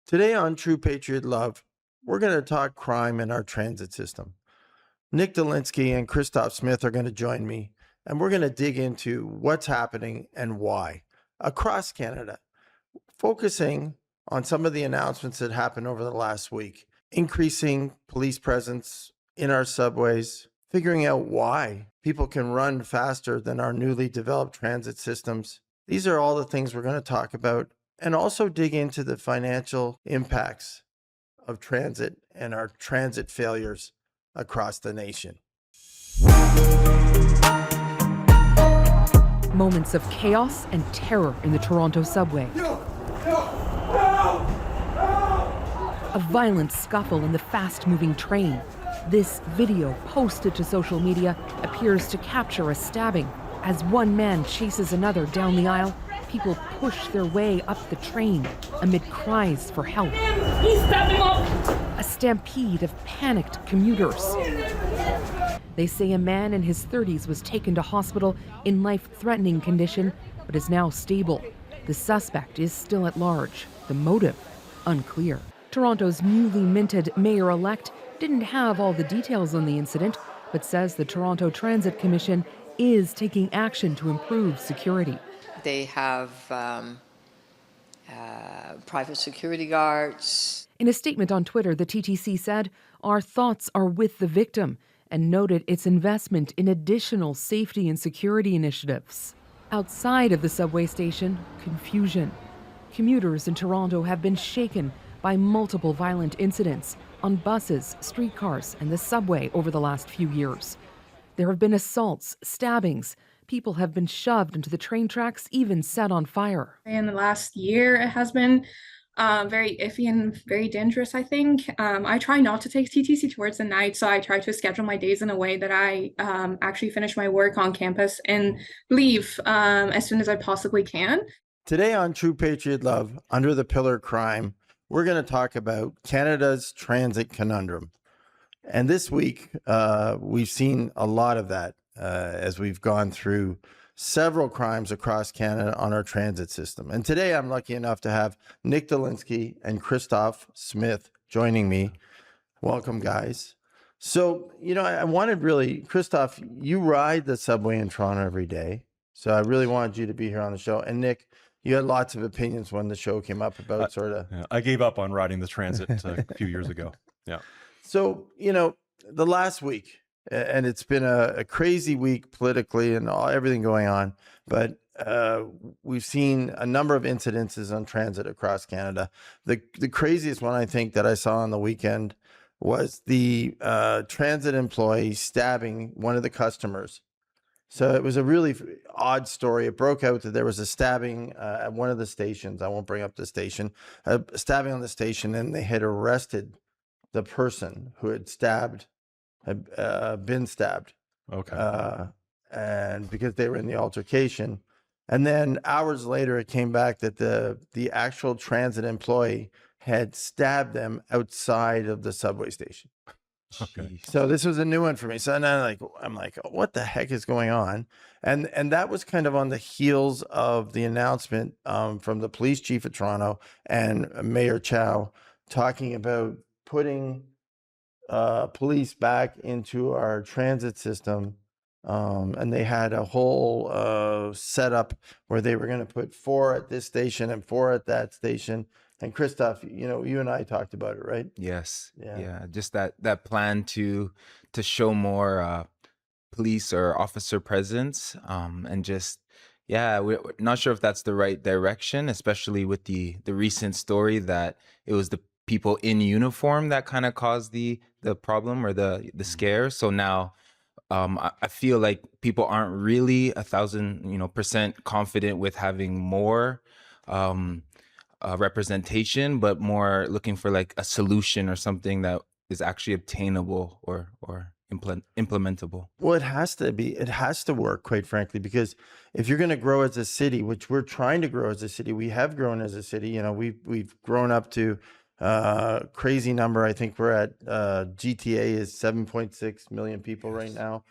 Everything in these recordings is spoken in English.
Today on True Patriot Love, we're going to talk crime in our transit system. Nick Dolinsky and Christoph Smith are going to join me, and we're going to dig into what's happening and why across Canada, focusing on some of the announcements that happened over the last week, increasing police presence in our subways, figuring out why people can run faster than our newly developed transit systems. These are all the things we're going to talk about, and also dig into the financial impacts of transit and our transit failures across the nation. Moments of chaos and terror in the Toronto subway. A violent scuffle in the fast-moving train. This video, posted to social media, appears to capture a stabbing. As one man chases another down the aisle, people push their way up the train amid cries for help. He's stabbing up! A stampede of panicked commuters. They say a man in his 30s was taken to hospital in life-threatening condition, but is now stable. The suspect is still at large. The motive, unclear. Toronto's newly minted mayor-elect didn't have all the details on the incident, but says the Toronto Transit Commission is taking action to improve security. They have private security guards. In a statement on Twitter, the TTC said, "Our thoughts are with the victim," and noted its investment in additional safety and security initiatives. Outside of the subway station, confusion. Commuters in Toronto have been shaken by multiple violent incidents on buses, streetcars, and the subway over the last few years. There have been assaults, stabbings. People have been shoved into the train tracks, even set on fire. In the last year, it has been very iffy and very dangerous, I think. I try not to take TTC towards the night, so I try to schedule my days in a way that I actually finish my work on campus and leave as soon as I possibly can. Today on True Patriot Love, Under the Pillar Crime, we're going to talk about Canada's transit conundrum. And this week, we've seen a lot of that as we've gone through several crimes across Canada on our transit system. And today I'm lucky enough to have Nick Dolinsky and Christoph Smith joining me. Welcome, guys. So, I wanted really, Christoph, you ride the subway in Toronto every day. So I really wanted you to be here on the show. And Nick, you had lots of opinions when the show came up about I gave up on riding the transit a few years ago. Yeah. So, the last week, and it's been a crazy week politically and everything going on, but we've seen a number of incidences on transit across Canada. The craziest one, I think, that I saw on the weekend was the transit employee stabbing one of the customers. So it was a really odd story. It broke out that there was a stabbing at one of the stations. I won't bring up the station. A stabbing on the station, and they had arrested the person who had been stabbed. Okay. And because they were in the altercation. And then hours later, it came back that the actual transit employee had stabbed them outside of the subway station. Okay. So this was a new one for me. So I'm like, what the heck is going on? And that was kind of on the heels of the announcement from the police chief of Toronto and Mayor Chow talking about putting police back into our transit system. And they had a whole setup where they were going to put 4 at this station and 4 at that station. And Christoph, you and I talked about it, right? Yes. Yeah. Yeah. Just that plan to show more police or officer presence, and just, yeah, we're not sure if that's the right direction, especially with the recent story that it was the people in uniform that kind of caused the problem or the scare. So now I feel like people aren't really 1,000% confident with having more representation, but more looking for like a solution or something that is actually obtainable or implementable. Well, it has to work, quite frankly, because if you're going to grow as a city, which we're trying to grow as a city, we have grown as a city. We've grown up to crazy number. I think we're at GTA is 7.6 million people right now.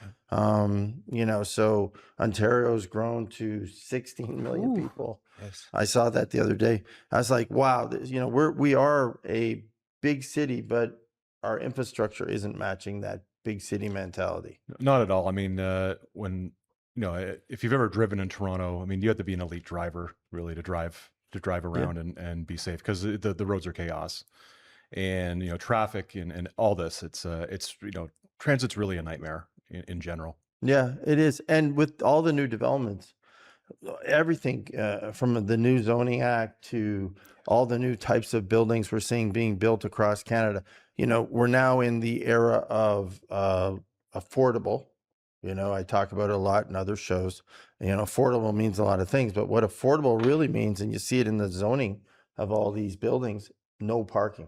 So Ontario's grown to 16 million people. Yes. I saw that the other day. I was like, wow, we are a big city, but our infrastructure isn't matching that big city mentality. Not at all. I mean, when if you've ever driven in Toronto, I mean, you have to be an elite driver really to drive around and be safe, because the roads are chaos, and traffic and all this. It's transit's really a nightmare in general. Yeah, it is. And with all the new developments, everything from the new zoning act to all the new types of buildings we're seeing being built across Canada, we're now in the era of affordable. I talk about it a lot in other shows. Affordable means a lot of things, but what affordable really means, and you see it in the zoning of all these buildings, no parking.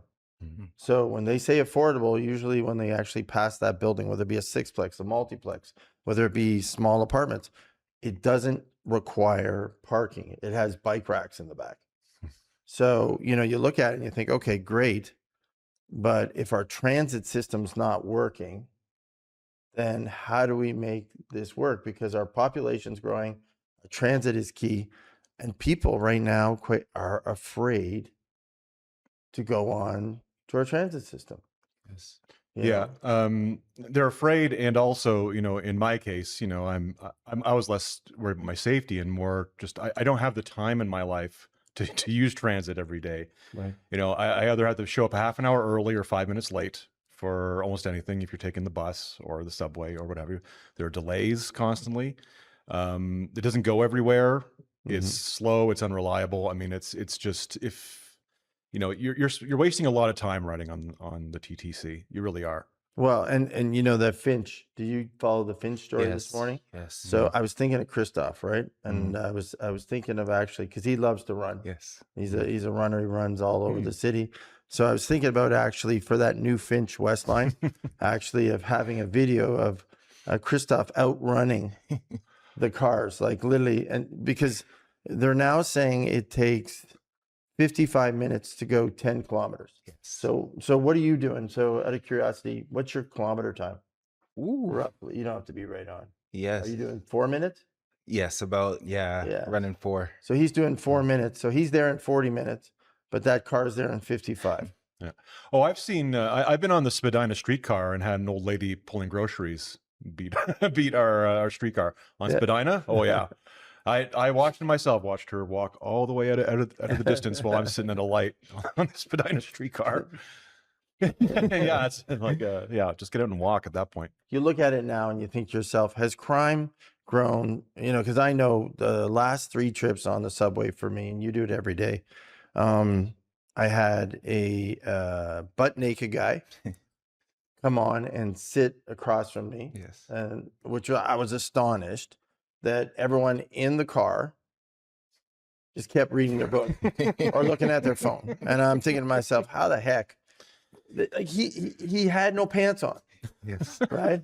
So when they say affordable, usually when they actually pass that building, whether it be a sixplex, a multiplex, whether it be small apartments, it doesn't require parking. It has bike racks in the back. So, you look at it and you think, okay, great. But if our transit system's not working, then how do we make this work? Because our population's growing, transit is key, and people right now are afraid to go on to our transit system. Yes. Yeah, they're afraid, and also, in my case, I was less worried about my safety and more just I don't have the time in my life to use transit every day. Right. I either have to show up a half an hour early or 5 minutes late for almost anything. If you're taking the bus or the subway or whatever, there are delays constantly. It doesn't go everywhere. It's slow. It's unreliable. I mean, it's just you're wasting a lot of time riding on the TTC. You really are. Well, and that Finch. Do you follow the Finch story this morning? Yes. So I was thinking of Christoph, right? And I was thinking of actually, because he loves to run. Yes. He's a runner. He runs all over the city. So I was thinking about actually for that new Finch West line, actually of having a video of Christoph outrunning the cars, like literally, and because they're now saying it takes 55 minutes to go 10 kilometers. Yes. So what are you doing? So out of curiosity, what's your kilometer time? Ooh. Roughly. You don't have to be right on. Yes. Are you doing 4 minutes? Yes, about running 4. So he's doing 4 minutes. So he's there in 40 minutes, but that car's there in 55. Yeah. Oh, I've seen. I've been on the Spadina streetcar and had an old lady pulling groceries beat our streetcar on Spadina. Oh yeah. I watched her walk all the way out of the distance while I'm sitting at a light on the Spadina streetcar. Yeah, it's like just get out and walk at that point. You look at it now and you think to yourself, has crime grown? Because I know the last 3 trips on the subway for me, and you do it every day. I had a butt naked guy come on and sit across from me. Yes. And which I was astonished that everyone in the car just kept reading their book or looking at their phone. And I'm thinking to myself, how the heck? Like he had no pants on. Yes. Right.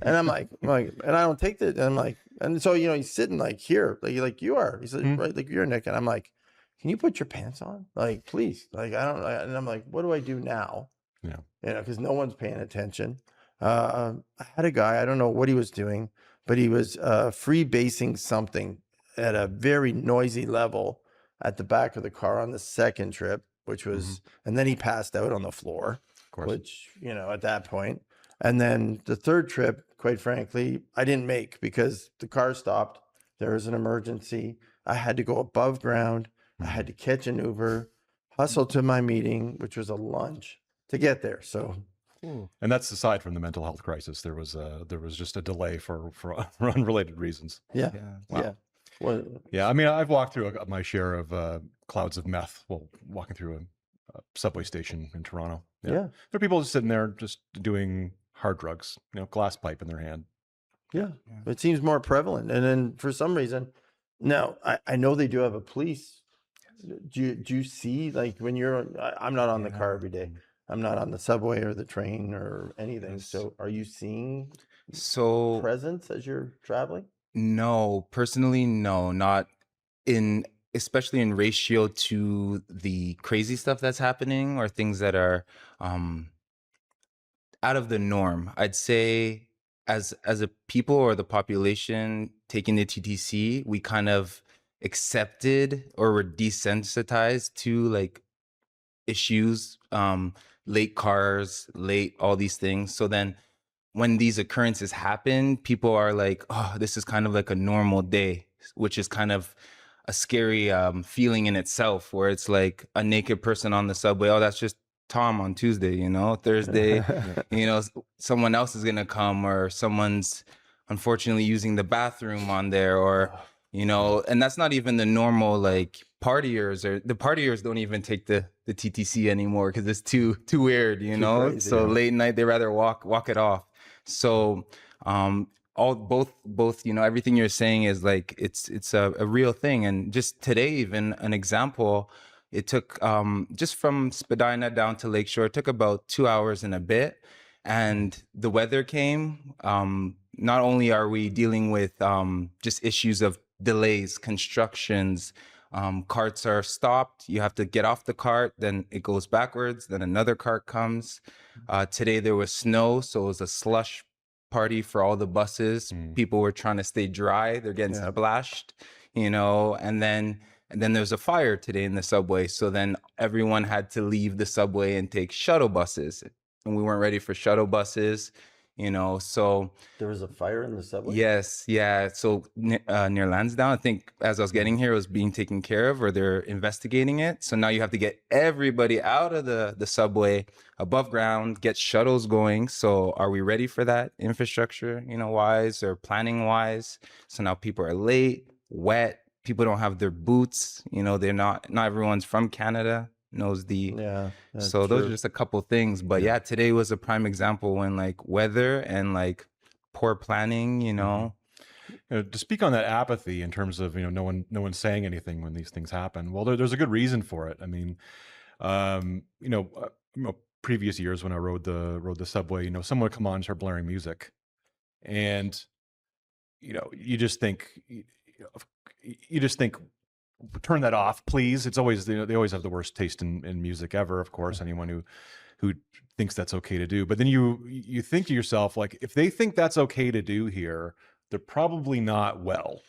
And I'm like, and I don't take that. And I'm like, and so, he's sitting like here, like you are. He said, right, like you're Nick. And I'm like, can you put your pants on? Like, please. Like, I don't, and I'm like, what do I do now? Yeah. Because no one's paying attention. I had a guy, I don't know what he was doing, but he was freebasing something at a very noisy level at the back of the car on the second trip, which was, and then he passed out on the floor, Of course. which, at that point. And then the third trip, quite frankly, I didn't make because the car stopped. There was an emergency. I had to go above ground. I had to catch an Uber, hustle to my meeting, which was a lunch, to get there. So, and that's aside from the mental health crisis. There was just a delay for unrelated reasons. yeah. Wow. Yeah. Well, Yeah, I mean, I've walked through my share of clouds of meth while walking through a subway station in Toronto. yeah. There are people just sitting there just doing hard drugs, glass pipe in their hand. Yeah. It seems more prevalent. And then for some reason, now I know they do have a police. Do you see, like, when I'm not on the car every day. I'm not on the subway or the train or anything. Yes. So are you seeing So presence as you're traveling? no, personally, no, not especially in ratio to the crazy stuff that's happening or things that are out of the norm. I'd say as a people or the population taking the TTC, we kind of accepted or were desensitized to like issues, late cars, late all these things. So then when these occurrences happen, people are like, oh, this is kind of like a normal day, which is kind of a scary feeling in itself, where it's like a naked person on the subway. Oh, that's just Tom on Tuesday, you know, Thursday, you know, someone else is going to come, or someone's unfortunately using the bathroom on there, or, you know, and that's not even the normal like partiers, or the partiers don't even take the TTC anymore because it's too weird, you know. crazy, So yeah. late night they rather walk it off. So all both, you know, everything you're saying is like it's a real thing. And just today, even an example, it took just from Spadina down to Lakeshore, it took about 2 hours and a bit. And the weather came. Not only are we dealing with just issues of delays, constructions, carts are stopped. You have to get off the cart, then it goes backwards, then another cart comes. Today there was snow, so it was a slush party for all the buses. People were trying to stay dry. They're getting splashed, you know, and then there's a fire today in the subway. So then everyone had to leave the subway and take shuttle buses. And we weren't ready for shuttle buses, you know, so There was a fire in the subway? yes, yeah. So near Lansdowne, I think as I was getting here, it was being taken care of, or they're investigating it. So now you have to get everybody out of the subway above ground, get shuttles going. So are we ready for that infrastructure, you know, wise or planning wise? So now people are late, wet. People don't have their boots. You know, they're not everyone's from Canada, knows the Yeah. that's so those are true. just a couple things. But yeah, today was a prime example when like weather and like poor planning, you know. To speak on that apathy in terms of, you know, no one saying anything when these things happen. Well, there's a good reason for it. I mean, previous years when I rode the subway, you know, someone would come on and start blaring music, and you know, you just think, turn that off, please. It's always, you know, they always have the worst taste in music ever. Of course, anyone who thinks that's okay to do. But then you think to yourself, like, if they think that's okay to do here, they're probably not well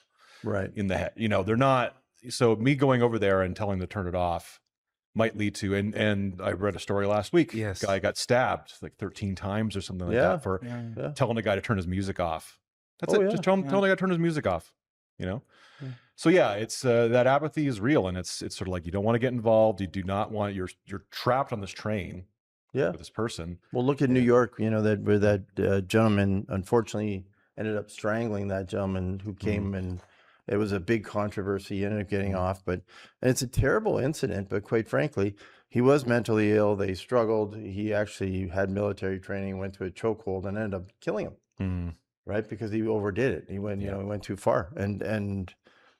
Right. in the head. You know, they're not. So me going over there and telling them to turn it off might lead to, and I read a story last week. Yes. Guy got stabbed like 13 times or something like Yeah. that for Yeah. telling a guy to turn his music off. That's Oh, it. yeah. Just tell the guy to turn his music off, you know? So yeah, it's that apathy is real, and it's sort of like you don't want to get involved. You do not want, you're trapped on this train Yeah. with this person. Well, look at New York, you know, where that gentleman unfortunately ended up strangling that gentleman who came, and it was a big controversy. He ended up getting off, and it's a terrible incident, but quite frankly, he was mentally ill. They struggled. He actually had military training, went to a chokehold, and ended up killing him, right? Because he overdid it. He went, you know, he went too far.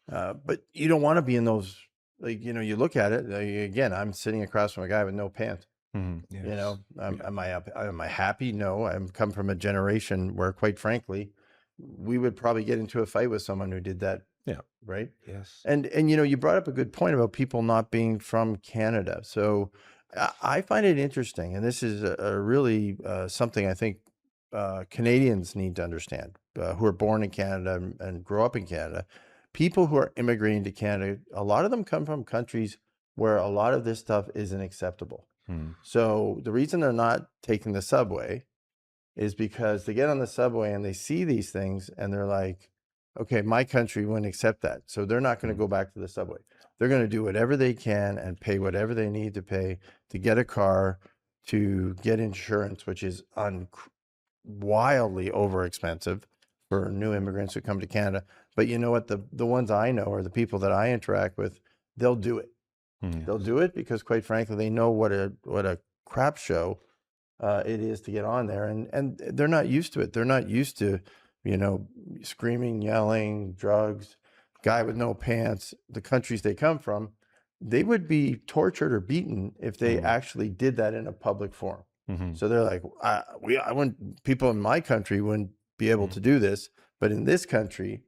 But you don't want to be in those, like, you know, you look at it, again, I'm sitting across from a guy with no pants. Yes. You know, am I happy? No, I'm come from a generation where, quite frankly, we would probably get into a fight with someone who did that. Yeah. Right. Yes. And you know, you brought up a good point about people not being from Canada. So I find it interesting, and this is a really something I think Canadians need to understand, who are born in Canada and grow up in Canada. People who are immigrating to Canada, a lot of them come from countries where a lot of this stuff isn't acceptable. So the reason they're not taking the subway is because they get on the subway and they see these things and they're like, okay, my country wouldn't accept that. So they're not going to go back to the subway. They're going to do whatever they can and pay whatever they need to pay to get a car, to get insurance, which is wildly over expensive for new immigrants who come to Canada. But you know what? The ones I know, or the people that I interact with, they'll do it. They'll do it because, quite frankly, they know what a crap show it is to get on there, and they're not used to it. They're not used to, you know, screaming, yelling, drugs, guy with no pants. The countries they come from, they would be tortured or beaten if they actually did that in a public forum. So they're like, I wouldn't. People in my country wouldn't be able to do this, but in this country,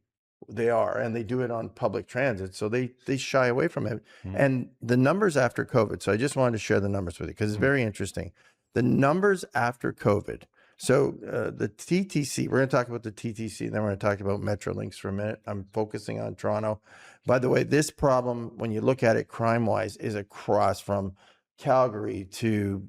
they are, and they do it on public transit. So they shy away from it. And the numbers after COVID. So I just wanted to share the numbers with you because it's very interesting. The numbers after COVID, So the TTC, we're going to talk about the TTC, and then we're going to talk about Metrolinx for a minute. I'm focusing on Toronto. By the way, this problem, when you look at it crime-wise, is across from Calgary to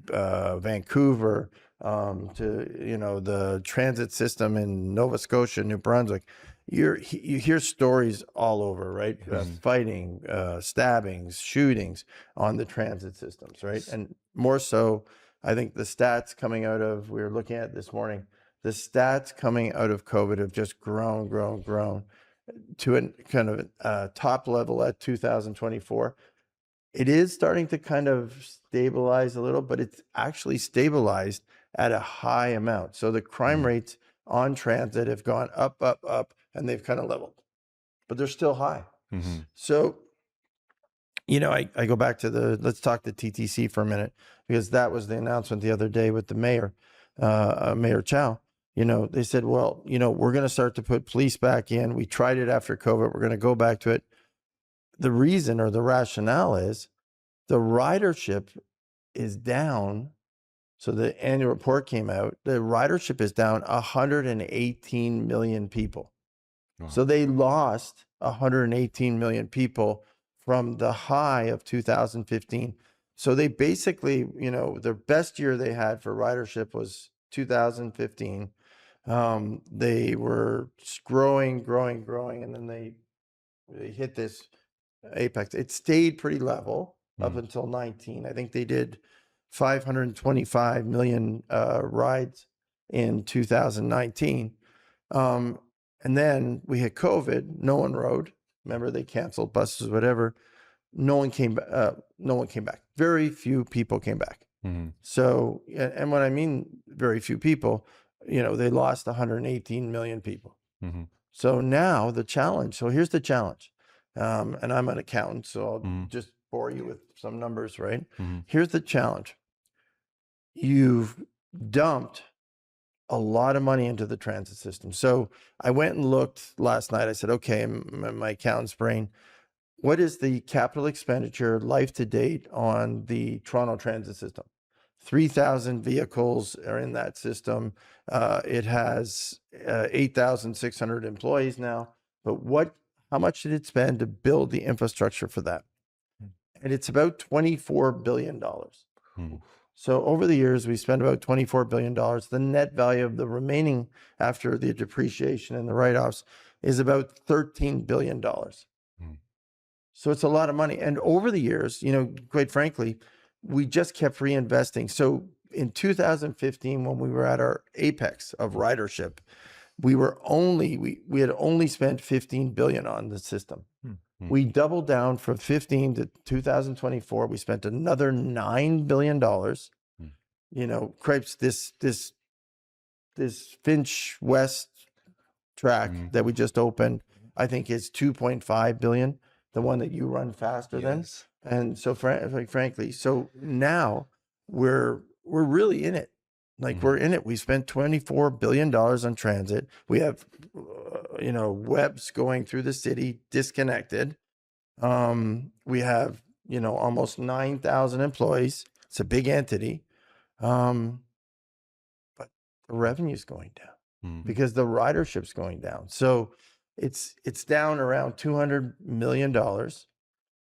Vancouver to, you know, the transit system in Nova Scotia, New Brunswick. You hear stories all over, right? Fighting, stabbings, shootings on the transit systems, right? And more so, I think the stats coming out of, we were looking at this morning, the stats coming out of COVID have just grown to a kind of top level at 2024. It is starting to kind of stabilize a little, but it's actually stabilized at a high amount. So the crime rates on transit have gone up, and they've kind of leveled, but they're still high. So, you know, I go back to let's talk the TTC for a minute, because that was the announcement the other day with the mayor, Mayor Chow. You know, they said, well, you know, we're going to start to put police back in. We tried it after COVID. We're going to go back to it. The reason or the rationale is the ridership is down. So the annual report came out. The ridership is down 118 million people. Wow. So they lost 118 million people from the high of 2015. So they basically, you know, the best year they had for ridership was 2015. They were growing, and then they hit this apex. It stayed pretty level up until 19. I think they did 525 million rides in 2019. And then we hit COVID. No one rode. Remember, they canceled buses, whatever. No one came back. Very few people came back. So, and when I mean very few people, you know, they lost 118 million people. So now the challenge. So here's the challenge. And I'm an accountant, so I'll just bore you with some numbers, right? Here's the challenge. You've dumped a lot of money into the transit system. So I went and looked last night. I said, okay, my accountant's brain, what is the capital expenditure life to date on the Toronto transit system? 3,000 vehicles are in that system. It has 8,600 employees now. But how much did it spend to build the infrastructure for that? And it's about $24 billion. So over the years, we spent about $24 billion. The net value of the remaining after the depreciation and the write-offs is about $13 billion. So it's a lot of money. And over the years, you know, quite frankly, we just kept reinvesting. So in 2015, when we were at our apex of ridership, we had only spent 15 billion on the system. We doubled down from 15 to 2024. We spent another $9 billion. You know, Cripes, this Finch West track that we just opened, I think is 2.5 billion, the one that you run faster than. And so frankly, so now we're really in it. Like we're in it. We spent $24 billion on transit. We have, you know, webs going through the city, disconnected. We have, you know, almost 9,000 employees. It's a big entity. But the revenue's going down because the ridership's going down. So it's down around $200 million.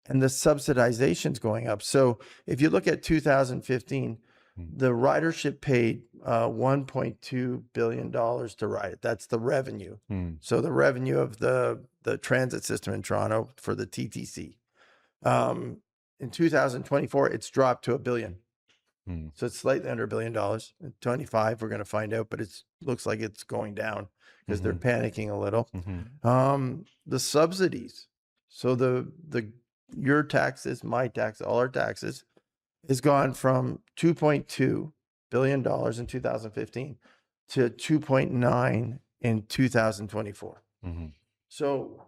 And the subsidization's going up. So if you look at 2015, the ridership paid $1.2 billion to ride it. That's the revenue. So the revenue of the transit system in Toronto for the TTC. In 2024, it's dropped to $1 billion. So it's slightly under $1 billion. In 25, we're going to find out, but it looks like it's going down because they're panicking a little. The subsidies. So your taxes, my tax, all our taxes, has gone from $2.2 billion in 2015 to 2.9 in 2024. So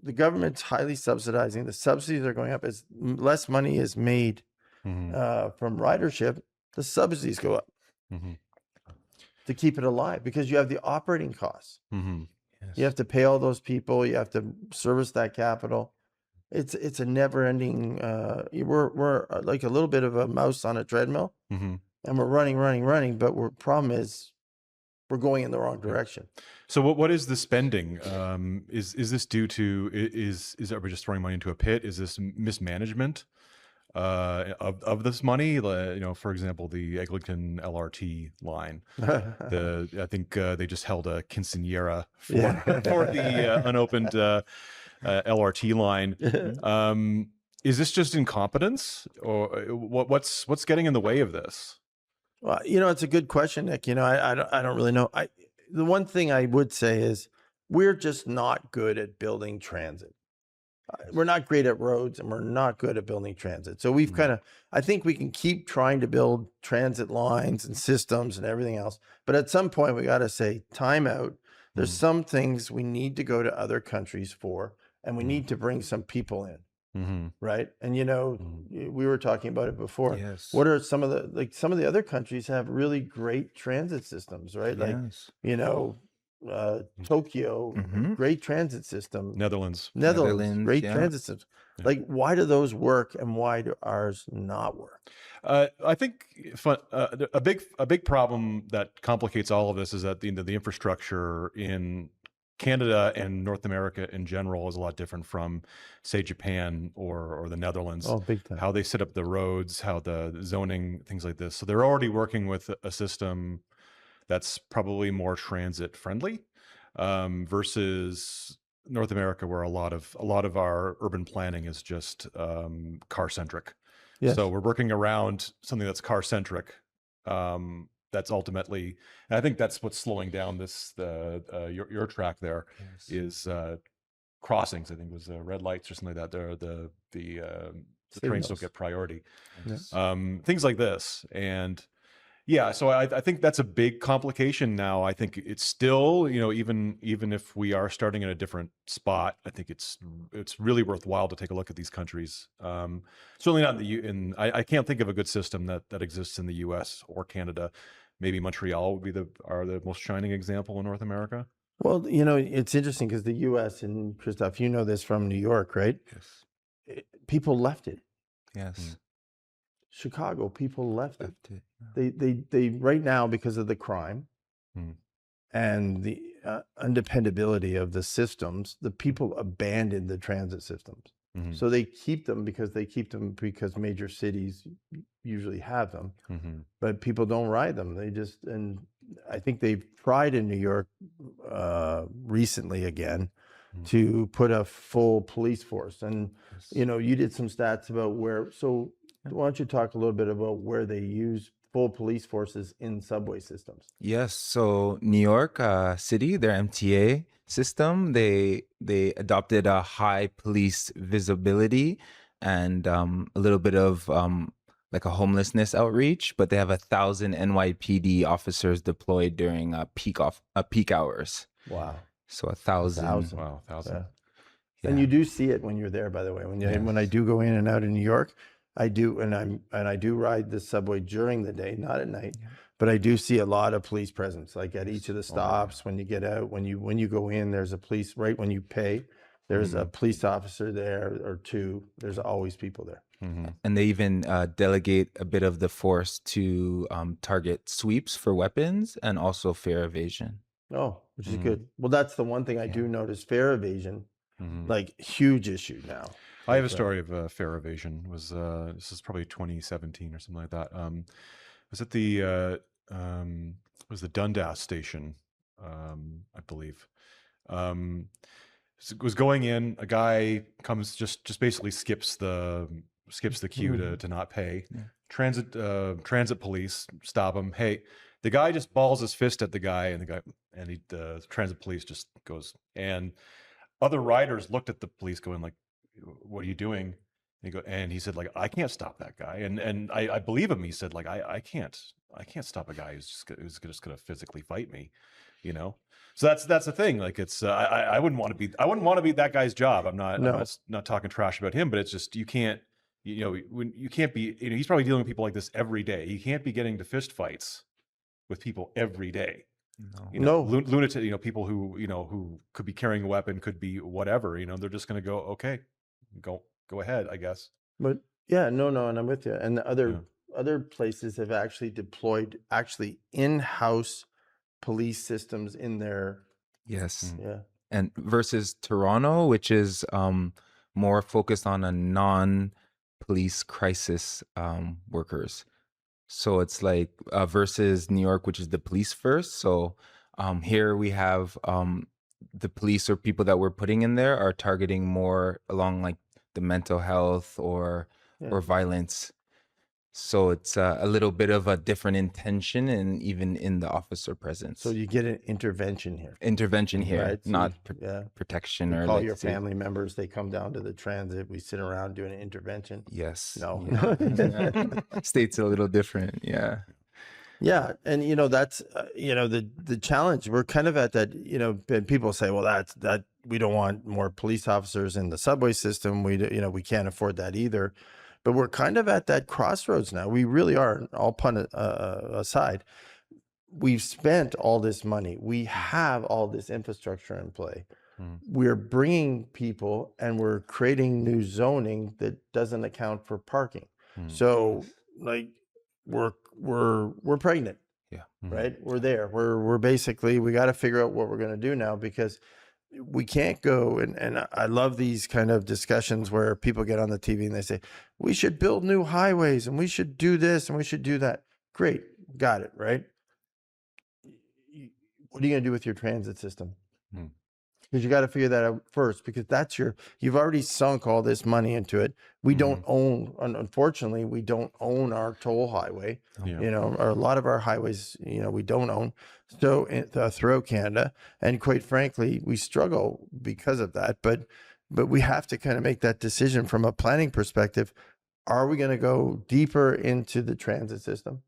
the government's highly subsidizing. The subsidies are going up as less money is made from ridership. The subsidies go up to keep it alive because you have the operating costs. You have to pay all those people. You have to service that capital. It's a never ending. We're like a little bit of a mouse on a treadmill, and we're running. But problem is we're going in the wrong direction. So what is the spending? Is this due to are we just throwing money into a pit? Is this mismanagement of this money? For example, the Eglinton LRT line. I think they just held a quinceañera for the unopened LRT line. Is this just incompetence, or what's getting in the way of this? Well, it's a good question, Nick. I don't really know. The one thing I would say is we're just not good at building transit. We're not great at roads, and we're not good at building transit. So we've I think we can keep trying to build transit lines and systems and everything else. But at some point, we got to say, time out. There's some things we need to go to other countries for, and we need to bring some people in. Right. And, we were talking about it before. Yes. What are some of the other countries have really great transit systems, right? Yes. Tokyo, great transit system. Netherlands, great transit system. Like, why do those work and why do ours not work? I think a big problem that complicates all of this is that the infrastructure in Canada and North America in general is a lot different from, say, Japan or the Netherlands. Oh, big time. How they set up the roads, how the zoning, things like this. So they're already working with a system that's probably more transit friendly, versus North America, where a lot of our urban planning is just car-centric. Yes. So we're working around something that's car-centric. That's ultimately, and I think that's what's slowing down your track there. Yes. Is crossings. I think it was red lights or something like that. The trains don't get priority. Yes. Things like this, and yeah. So I think that's a big complication now. I think it's still, even if we are starting in a different spot, I think it's really worthwhile to take a look at these countries. Certainly not I can't think of a good system that exists in the U.S. or Canada. Maybe Montreal would be the most shining example in North America. Well, it's interesting because the U.S., and Christoph, you know this from New York, right? Yes. People left it. Yes. Chicago, people left it. They right now, because of the crime and the undependability of the systems, the people abandoned the transit systems. So they keep them because major cities usually have them, but people don't ride them. And I think they've tried in New York recently again to put a full police force. And, you did some stats about why don't you talk a little bit about where they use full police forces in subway systems? Yes. So New York City, their MTA system, they adopted a high police visibility and a little bit of like a homelessness outreach, but they have 1,000 NYPD officers deployed during peak hours. Wow. So 1,000. Wow, 1,000. Yeah. And you do see it when you're there, by the way. When I do go in and out of New York, I do, and I do ride the subway during the day, not at night, but I do see a lot of police presence, like at each of the stops. When you get out, when you go in, there's a police right when you pay. There's a police officer there or two. There's always people there. And they even delegate a bit of the force to target sweeps for weapons and also fare evasion. Oh, which is good. Well, that's the one thing I do notice: fare evasion, like huge issue now. I have a story of fare evasion. This is probably 2017 or something like that. Was it was the Dundas station, I believe. Was going in. A guy comes, just basically skips the queue to not pay. Transit police stop him. Hey, the guy just balls his fist at the guy, and the transit police just goes. And other riders looked at the police going like, "What are you doing?" And he said, like, "I can't stop that guy." And I believe him. He said, like, I can't stop a guy who's just gonna physically fight me, So that's the thing. Like, it's I wouldn't want to be that guy's job. I'm not talking trash about him, but it's just, you can't, when you can't be, he's probably dealing with people like this every day. You can't be getting to fist fights with people every day. Lunatic, people who could be carrying a weapon, could be whatever, they're just going to go, okay, go ahead, I guess. But yeah, no, and I'm with you. And the other places have actually deployed in-house police systems in their, Yes. yeah. And versus Toronto, which is more focused on a non-police crisis workers. So it's like versus New York, which is the police first. So here we have the police or people that we're putting in there are targeting more along like the mental health or Yeah. violence. So it's a little bit of a different intention, and even in the officer presence. So you get an intervention here. Intervention here, Right, so not yeah. protection We or call like your say- family members, they come down to the transit, we sit around doing an intervention. Yes. No. Yeah. State's a little different. Yeah. Yeah, and that's the challenge. We're kind of at that. And people say, well, that we don't want more police officers in the subway system. We can't afford that either. But we're kind of at that crossroads now. We really are. All pun aside, we've spent all this money. We have all this infrastructure in play. We're bringing people and we're creating new zoning that doesn't account for parking. So like we're pregnant. Yeah. Right. We're there. We're basically, we got to figure out what we're going to do now, because we can't go. And I love these kind of discussions where people get on the TV and they say, we should build new highways and we should do this and we should do that. Great. Got it. Right. What are you going to do with your transit system? Because you got to figure that out first, because you've already sunk all this money into it. We don't own, unfortunately, we don't own our toll highway, or a lot of our highways, we don't own. So throughout Canada, and quite frankly, we struggle because of that. But we have to kind of make that decision from a planning perspective. Are we going to go deeper into the transit system?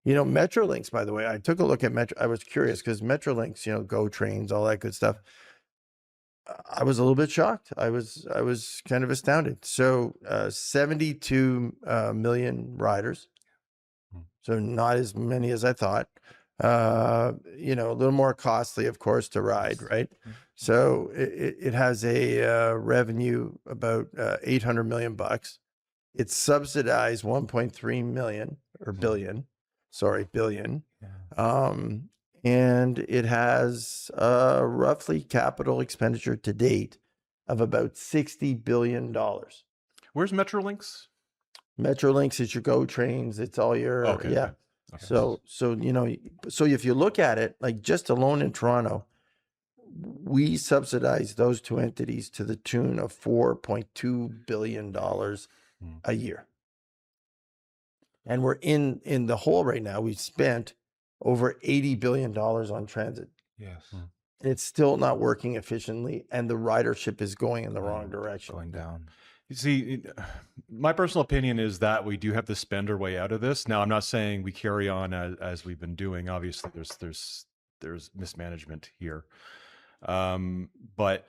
Metrolinx, by the way, I took a look at Metro. I was curious because Metrolinx, GO trains, all that good stuff. I was a little bit shocked. I was kind of astounded. So 72 million riders. So not as many as I thought. A little more costly, of course, to ride, right? So it has a revenue about 800 million bucks. It's subsidized 1.3 million or billion. Sorry, billion. And it has roughly capital expenditure to date of about $60 billion. Where's Metrolinx? Metrolinx is your GO trains. It's all your, Okay, yeah. okay. So if you look at it, like just alone in Toronto, we subsidize those two entities to the tune of $4.2 billion a year. And we're in the hole right now. We've spent over $80 billion on transit. Yes. And it's still not working efficiently, and the ridership is going in the wrong direction. Going down. You see, my personal opinion is that we do have to spend our way out of this. Now, I'm not saying we carry on as we've been doing. Obviously, there's mismanagement here, but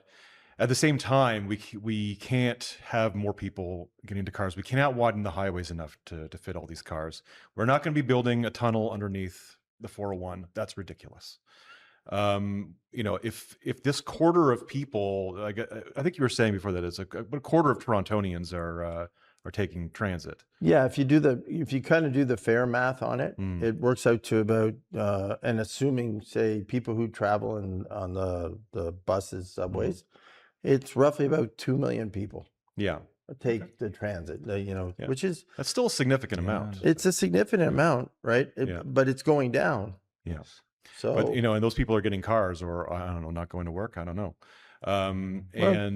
at the same time, we can't have more people getting into cars. We cannot widen the highways enough to fit all these cars. We're not going to be building a tunnel underneath the 401. That's ridiculous. If this quarter of people, I think you were saying before that it's a quarter of Torontonians are taking transit. Yeah, if you kind of do the fare math on it, it works out to about and assuming, say, people who travel on the buses, subways, it's roughly about 2 million people. Yeah. Take the transit, which is, that's still a significant amount. it's a significant amount, right? But it's going down. Yeah. So, but and those people are getting cars, or I don't know, not going to work. I don't know. And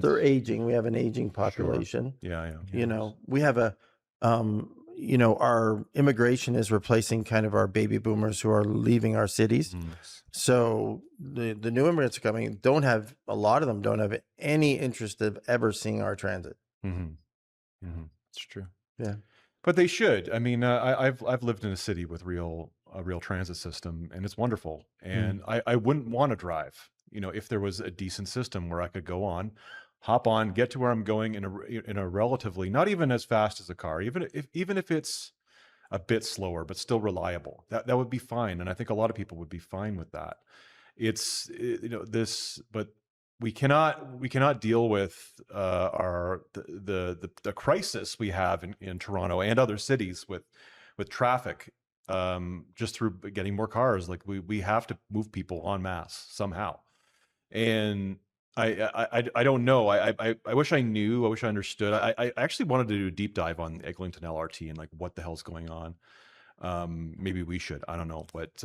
they're aging. We have an aging population. Sure. Yeah. We have our immigration is replacing kind of our baby boomers who are leaving our cities. So the new immigrants are coming. A lot of them don't have any interest of ever seeing our transit. It's true. Yeah. But they should. I mean, I've lived in a city with a real transit system, and it's wonderful. And I wouldn't want to drive, if there was a decent system where I could go on, hop on, get to where I'm going in a relatively, not even as fast as a car, even if it's a bit slower, but still reliable. That would be fine. And I think a lot of people would be fine with that. But we cannot deal with the crisis we have in Toronto and other cities with traffic just through getting more cars. Like we have to move people en masse somehow. And I don't know. I wish I knew. I wish I understood. I actually wanted to do a deep dive on Eglinton LRT and like what the hell's going on. Maybe we should. I don't know. But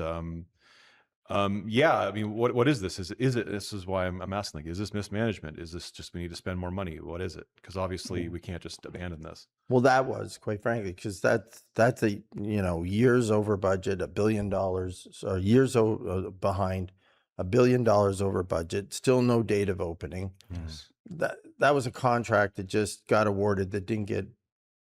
yeah. I mean, what is this? Is it? This is why I'm asking. Like, is this mismanagement? Is this just we need to spend more money? What is it? Because obviously we can't just abandon this. Well, that was quite frankly, because that's a years over budget, $1 billion, so years behind, $1 billion over budget, still no date of opening. Yes. That was a contract that just got awarded that didn't get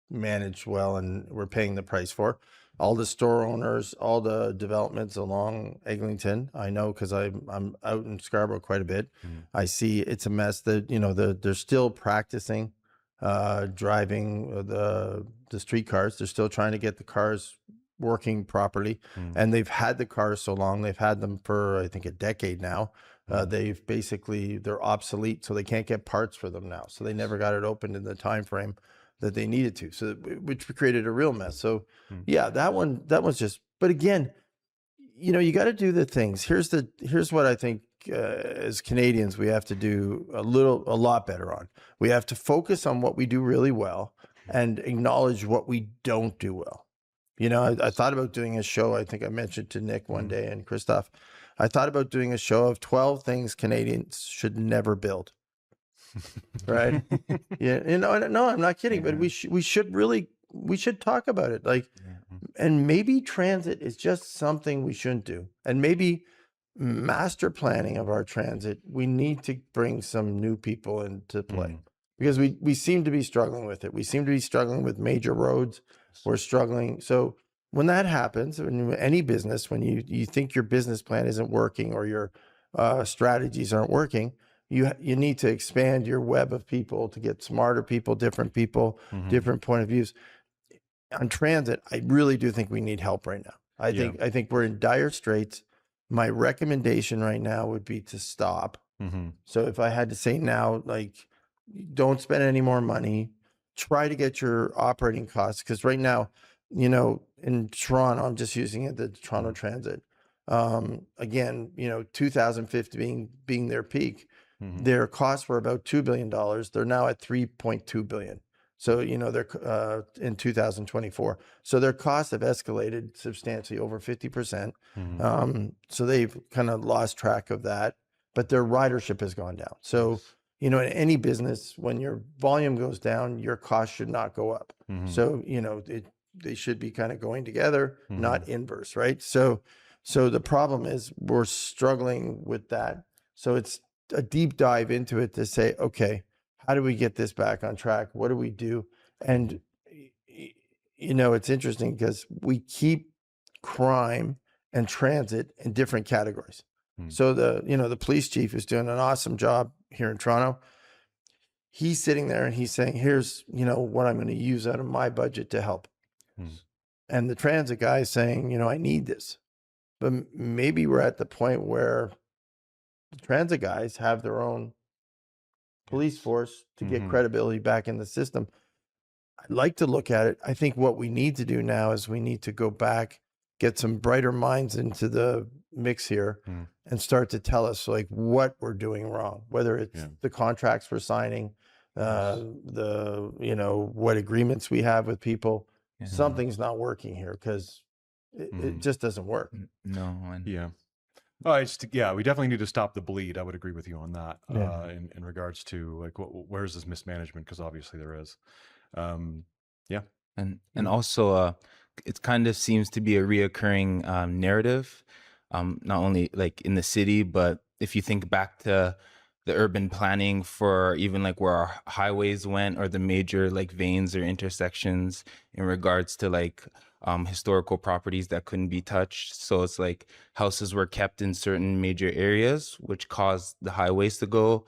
managed well, and we're paying the price for. All the store owners, all the developments along Eglinton, I know because I'm out in Scarborough quite a bit. I see it's a mess. That they're still practicing driving the streetcars. They're still trying to get the cars working properly, and they've had the cars so long. They've had them for I think a decade now. They're obsolete, so they can't get parts for them now. So they never got it opened in the time frame that they needed to. So which created a real mess. So yeah, that was just. But again, you got to do the things. Here's what I think as Canadians we have to do a lot better on. We have to focus on what we do really well and acknowledge what we don't do well. I thought about doing a show. I think I mentioned to Nick one day and Christoph. I thought about doing a show of 12 things Canadians should never build. Right? Yeah. No, I'm not kidding. But we should talk about it. Like, and maybe transit is just something we shouldn't do. And maybe master planning of our transit, we need to bring some new people into play because we seem to be struggling with it. We seem to be struggling with major roads. We're struggling. So when that happens, in any business, when you think your business plan isn't working or your strategies aren't working, you need to expand your web of people to get smarter people, different point of views. On transit, I really do think we need help right now. I think we're in dire straits. My recommendation right now would be to stop. So if I had to say now, like, don't spend any more money. Try to get your operating costs, because right now, in Toronto, I'm just using it, the Toronto Transit. Again, 2050 being their peak, their costs were about $2 billion. They're now at $3.2 billion. So, they're in 2024. So their costs have escalated substantially, over 50%. So they've kind of lost track of that, but their ridership has gone down. So, in any business, when your volume goes down, your cost should not go up. So, they should be kind of going together, not inverse, right? So the problem is we're struggling with that. So it's a deep dive into it to say, okay, how do we get this back on track? What do we do? And, it's interesting because we keep crime and transit in different categories. So the police chief is doing an awesome job here in Toronto. He's sitting there and he's saying, here's, what I'm going to use out of my budget to help. And the transit guy is saying, I need this. But maybe we're at the point where the transit guys have their own police force to get credibility back in the system. I'd like to look at it. I think what we need to do now is we need to go back, get some brighter minds into the mix here and start to tell us like what we're doing wrong, whether it's the contracts we're signing, what agreements we have with people. Something's not working here because it just doesn't work. No. We definitely need to stop the bleed. I would agree with you on that. In regards to like, where's this mismanagement? Because obviously there is. And also, it kind of seems to be a reoccurring narrative, not only like in the city, but if you think back to the urban planning for even like where our highways went or the major like veins or intersections in regards to like historical properties that couldn't be touched. So it's like houses were kept in certain major areas, which caused the highways to go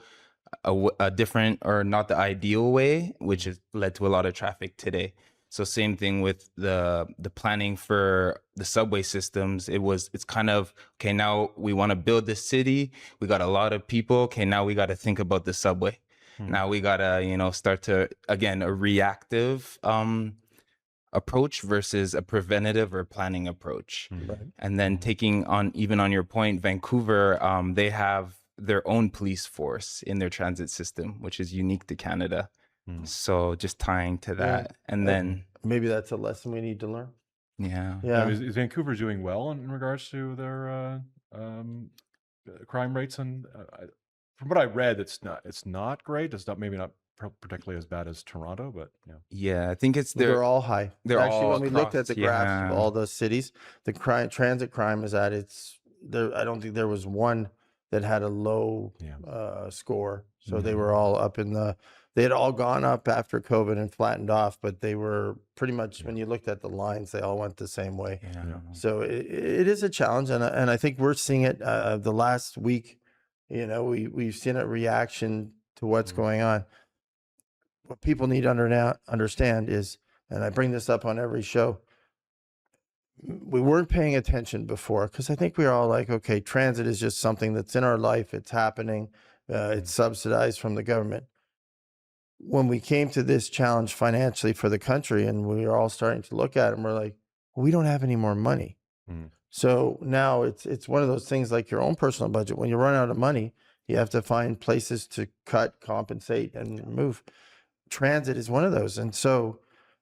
a different or not the ideal way, which has led to a lot of traffic today. So same thing with the planning for the subway systems. It's kind of, okay, now we want to build this city. We got a lot of people. Okay, now we got to think about the subway. Now we got to, start to, again, a reactive approach versus a preventative or planning approach. Right. And then taking on, even on your point, Vancouver, they have their own police force in their transit system, which is unique to Canada. So just tying to that. And then, maybe that's a lesson we need to learn. yeah. Yeah. Is Vancouver doing well in regards to their crime rates? And from what I read, it's not great. It's not maybe not particularly as bad as Toronto, but yeah. Yeah, I think it's They're all high. they're Actually, all when we looked at across, the graphs of yeah. all the cities, the transit crime is at its there. I don't think there was one that had a low score. So they were all up in the. They had all gone up after COVID and flattened off, but they were pretty much when you looked at the lines, they all went the same way. Yeah. So it is a challenge, and I think we're seeing it the last week. You know, we've seen a reaction to what's going on. What people need to understand is, and I bring this up on every show, we weren't paying attention before because I think we were all like, okay, transit is just something that's in our life. It's happening. It's subsidized from the government. When we came to this challenge financially for the country and we were all starting to look at it, and we're like, well, we don't have any more money. So now it's one of those things like your own personal budget. When you run out of money, you have to find places to cut, compensate, and move. Transit is one of those. And so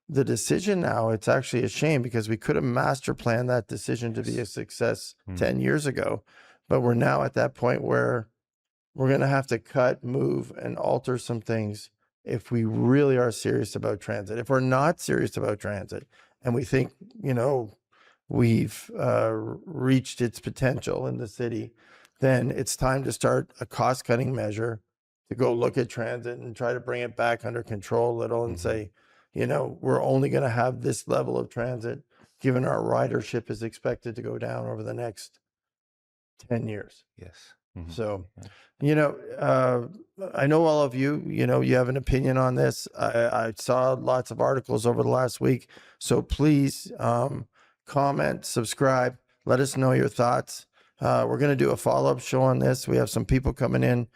the decision now, it's actually a shame because we could have master planned that decision to be a success 10 years ago. But we're now at that point where we're going to have to cut, move, and alter some things if we really are serious about transit. If we're not serious about transit and we think, you know, we've reached its potential in the city, then it's time to start a cost-cutting measure to go look at transit and try to bring it back under control a little and say, you know, we're only going to have this level of transit given our ridership is expected to go down over the next 10 years. Yes. So, you know, I know all of you, you know, you have an opinion on this. I saw lots of articles over the last week. So please comment, subscribe, let us know your thoughts. We're going to do a follow-up show on this. We have some people coming in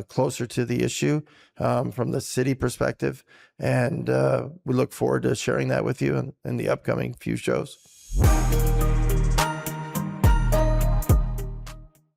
closer to the issue from the city perspective. And we look forward to sharing that with you in the upcoming few shows.